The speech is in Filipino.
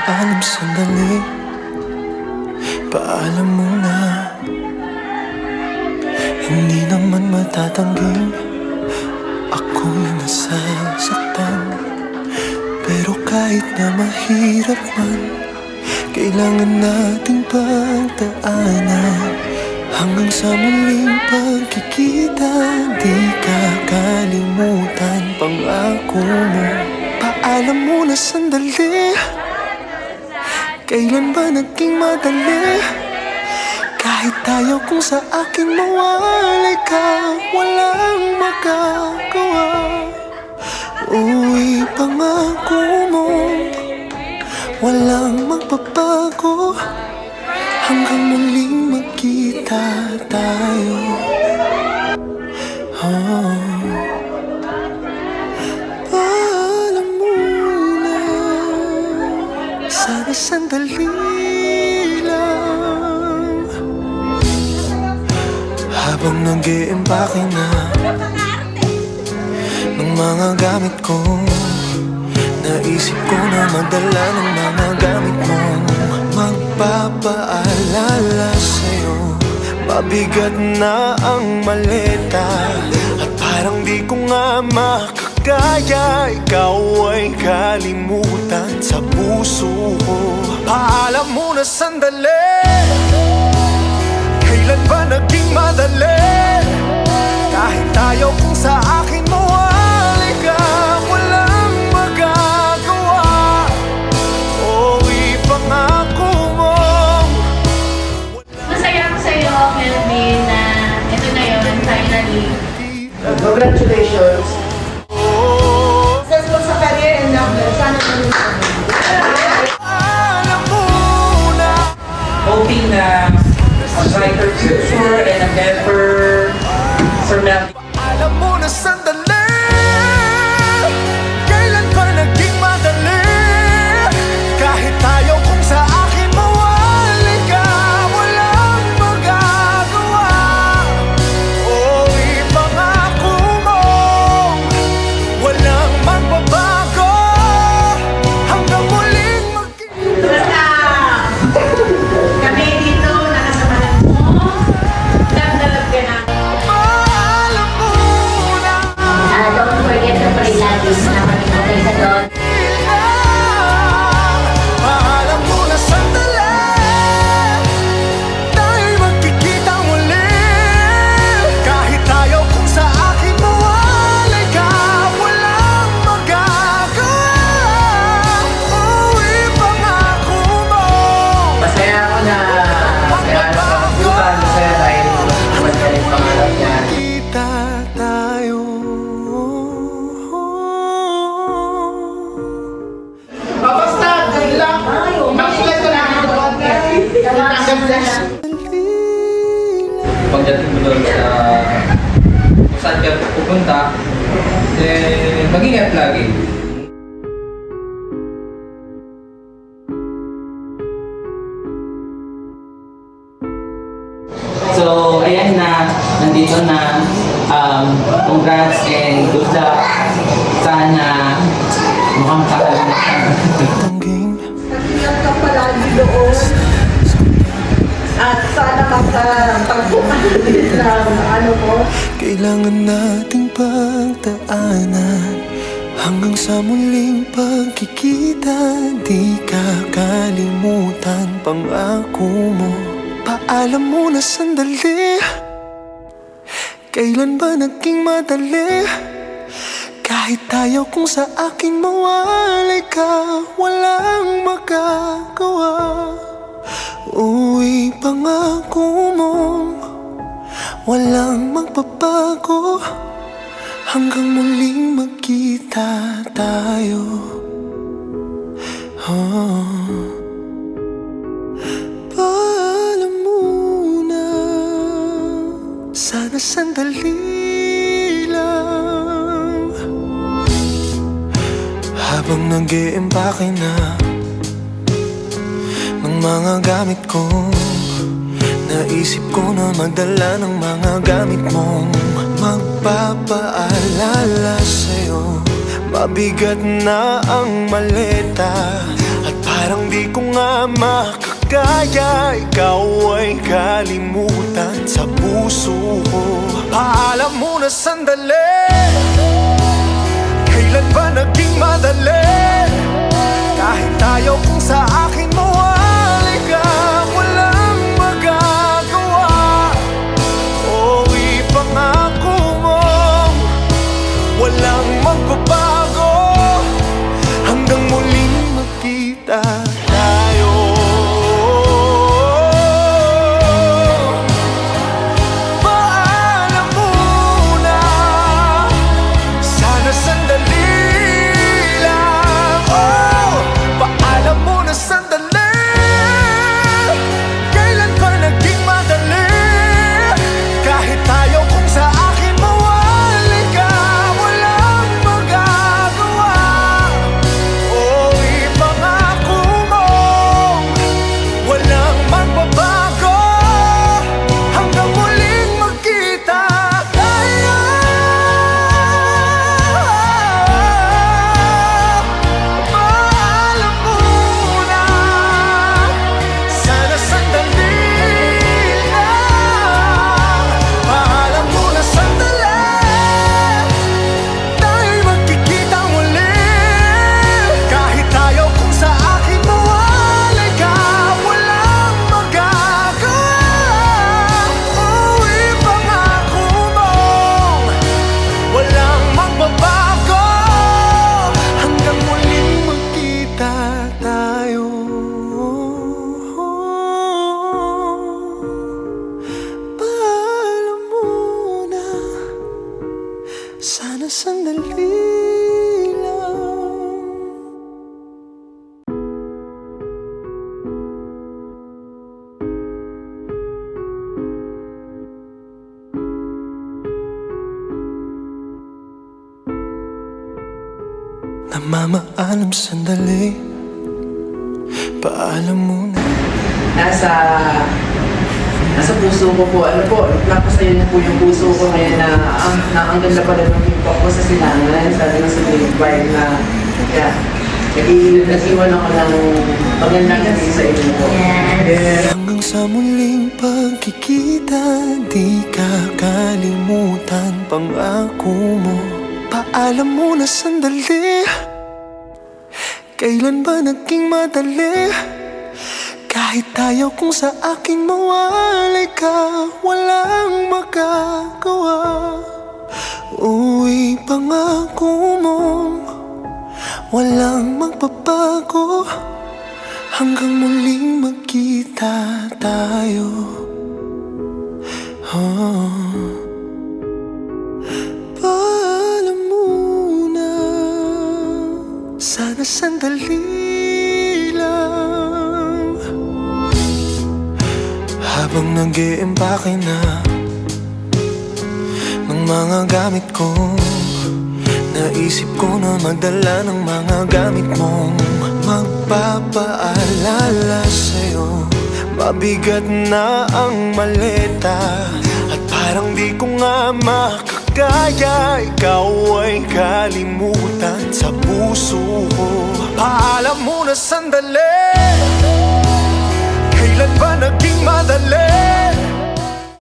paalam sandali. Paalam muna. Hindi naman matatangging ako'y nasasaktan. Pero kahit na mahirap man, kailangan nating pagdaanan. Hanggang sa muling pagkikita, di kakalimutan pangako mo. Paalam muna sandali. Kailan ba naging madali? Kahit ayaw kong sa akin mawalay ka, walang magagawa. Uy, pangako mo, walang magbabago. Hanggang muling magkita tayo. Paalam muna. Sana sandali lang. Habang nag-iimpake na ng mga gamit ko, naisip ko na magdala ng mga gamit mo. Magpapaalala sa'yo, mabigat na ang maleta. At parang di ko nga makakaya, ikaw ay kalimutan sa puso ko. Paalam muna sandali. Kailan ba naging madali? Kahit ayaw kong sa akin mawalay ka, walang magagawa. O ipangako mo. Masaya ako sa'yo, Melvin, na ito na yun, finally. Congratulations! Successful sa career and love life. Sana tuloy sa Paalam muna. Hoping na a brighter future and a better surrounding. Paalam muna sandali. Kailan ba naging madali? Kahit ayaw kong sa akin mawalay ka, walang magagawa. O ipangako mo, walang magbabago. Hanggang muling magkita. Basta, kami dito, nakasamahan mo, nagdalag ka na. Paalam muna. Don't forget to pray lagi na maninatay sa doon. Paalam muna sandali. Tayo'y magkikita muli. Kahit ayaw kong sa akin mawalay ka, walang magagawa. Uy, pangako mo. Masaya ako na kaya sa kabutan, masaya dahil magkalit pangarap niya. Kita tayo. basta, good luck! Mag-flag ko lang ito. God bless. Pagdating mo doon sa kung saan ka pupunta, mag-ingat lagi. So, ayan na, nandito na. Congrats and good luck. Sana mukhang kakalimutan. Tangging Ingat ka palagi doon. At sana makapagbukan din ng ano mo. kailangan nating pagdaanan. Hanggang sa muling pagkikita, di kakalimutan pangako mo. Paalam muna sandali. Kailan ba naging madali? Kahit ayaw kong sa akin mawalay ka, walang magagawa. Uy, pangako mo, walang magbabago. Hanggang muling magkita tayo. Paalam muna. Sana sandali lang. Habang nag-iimpake na ng mga gamit ko, naisip ko na magdala ng mga gamit mong magpapaalala sa'yo. Mabigat na ang maleta at parang di ko nga makakaya. Ikaw ay kalimutan sa puso ko. Paalam muna sandali, kailan ba naging madali? Kahit ayaw kung sa akin mawalay ka, walang magagawa. O ipangako mo, walang magbabago, hanggang muling magkita tayo. Paalam muna, sana sandali lang. Oh, paalam muna sandali, kailan pa naging madali? Kahit ayaw kung sa akin mawalay ka, walang magagawa. O ipangako mo, walang magbabago, hanggang muling magkita tayo. Paalam muna, sana sandali lang. Paalam muna sandali, tayo'y magkikita muli. Kahit ayaw kung sa akin mawalay ka, walang magagawa. O ipangako mo, walang magbabago, hanggang muling magkita tayo. Paalam muna, sana sandali lang. Namamaalam sandali, paalam muna. Nasa puso ko po, ano po, napasayo niya po yung puso ko ngayon na ang ganda pala ng hip-hop ko sa silangan, sabi ng sa vibe na, kaya, nag-iwan ako ng pagandang gabi sa inyo po. Hanggang sa muling pagkikita, di kakalimutan pangako mo. Paalam muna sandali, kailan ba naging madali? Kahit ayaw kung sa akin mawalay ka, walang magagawa. Uy, pangako mo, walang magbabago, hanggang muling magkita tayo. Paalam muna, sana sandali lang. Habang nag-iimpake na ng mga gamit ko, naisip ko na magdala ng mga gamit mong magpapaalala sa'yo. Mabigat na ang maleta at parang di ko nga makakaya. Ikaw ay kalimutan sa puso ko. Paalam muna sandali,